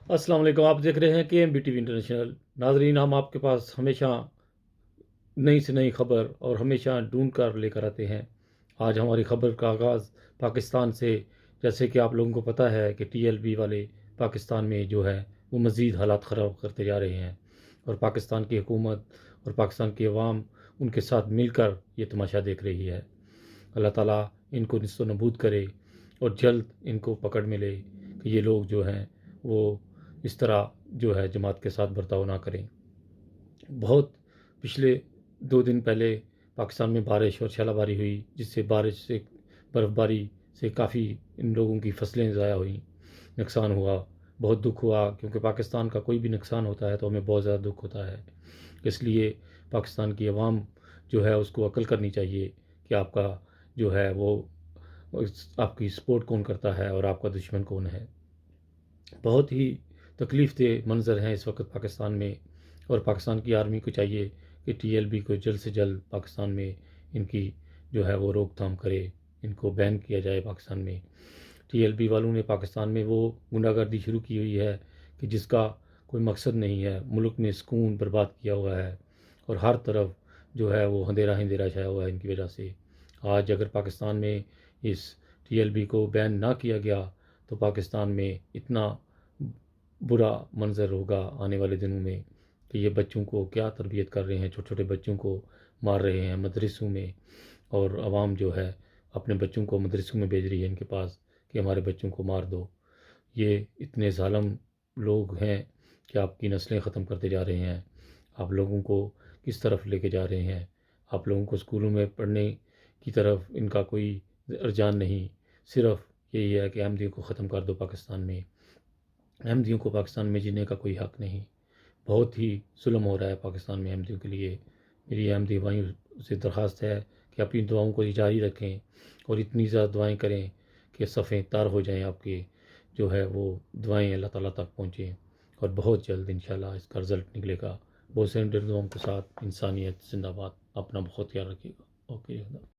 السلام علیکم، آپ دیکھ رہے ہیں کہ M B T V international ناظرین، ہم آپ کے پاس ہمیشہ نئی سے نئی خبر اور ہمیشہ ڈھونڈ کر لے کر آتے ہیں۔ آج ہماری خبر کا آغاز پاکستان سے، جیسے کہ آپ لوگوں کو پتہ ہے کہ ٹی ایل بی والے پاکستان میں جو ہے وہ مزید حالات خراب کرتے جا رہے ہیں، اور پاکستان کی حکومت اور پاکستان کی عوام ان کے ساتھ مل کر یہ تماشا دیکھ رہی ہے۔ اللہ تعالیٰ ان کو نست و نبود کرے اور جلد ان کو پکڑ ملے کہ یہ لوگ جو ہیں وہ اس طرح جو ہے جماعت کے ساتھ برتاؤ نہ کریں۔ بہت پچھلے 2 دن پہلے پاکستان میں بارش اور شالہ باری ہوئی، جس سے بارش سے برف باری سے کافی ان لوگوں کی فصلیں ضائع ہوئیں، نقصان ہوا، بہت دکھ ہوا، کیونکہ پاکستان کا کوئی بھی نقصان ہوتا ہے تو ہمیں بہت زیادہ دکھ ہوتا ہے۔ اس لیے پاکستان کی عوام جو ہے اس کو عقل کرنی چاہیے کہ آپ کا جو ہے وہ آپ کی سپورٹ کون کرتا ہے اور آپ کا دشمن کون ہے۔ بہت ہی تکلیف دہ منظر ہیں اس وقت پاکستان میں، اور پاکستان کی آرمی کو چاہیے کہ ٹی ایل بی کو جلد سے جلد پاکستان میں ان کی جو ہے وہ روک تھام کرے، ان کو بین کیا جائے پاکستان میں۔ ٹی ایل بی والوں نے پاکستان میں وہ غنڈہ گردی شروع کی ہوئی ہے کہ جس کا کوئی مقصد نہیں ہے، ملک میں سکون برباد کیا ہوا ہے، اور ہر طرف جو ہے وہ اندھیرا اندھیرا چھایا ہوا ہے ان کی وجہ سے۔ آج اگر پاکستان میں اس ٹی ایل بی کو بین نہ کیا گیا تو پاکستان میں اتنا برا منظر ہوگا آنے والے دنوں میں کہ یہ بچوں کو کیا تربیت کر رہے ہیں، چھوٹے چھوٹے بچوں کو مار رہے ہیں مدرسوں میں، اور عوام جو ہے اپنے بچوں کو مدرسوں میں بھیج رہی ہے ان کے پاس کہ ہمارے بچوں کو مار دو۔ یہ اتنے ظالم لوگ ہیں کہ آپ کی نسلیں ختم کرتے جا رہے ہیں، آپ لوگوں کو کس طرف لے کے جا رہے ہیں۔ آپ لوگوں کو اسکولوں میں پڑھنے کی طرف ان کا کوئی رجحان نہیں، صرف یہی ہے کہ احمدیوں کو ختم کر دو پاکستان میں۔ احمدیوں کو پاکستان میں جینے کا کوئی حق نہیں۔ بہت ہی ظلم ہو رہا ہے پاکستان میں احمدیوں کے لیے۔ میری احمدی بھائیوں سے درخواست ہے کہ اپنی دعاؤں کو جاری رکھیں اور اتنی زیادہ دعائیں کریں کہ صفیں تار ہو جائیں، آپ کے جو ہے وہ دعائیں اللہ تعالیٰ تک پہنچیں، اور بہت جلد انشاءاللہ اس کا رزلٹ نکلے گا۔ بہت سے دعاؤں کے ساتھ انسانیت زندہ باد۔ اپنا بہت خیال رکھیے گا۔ اوکے۔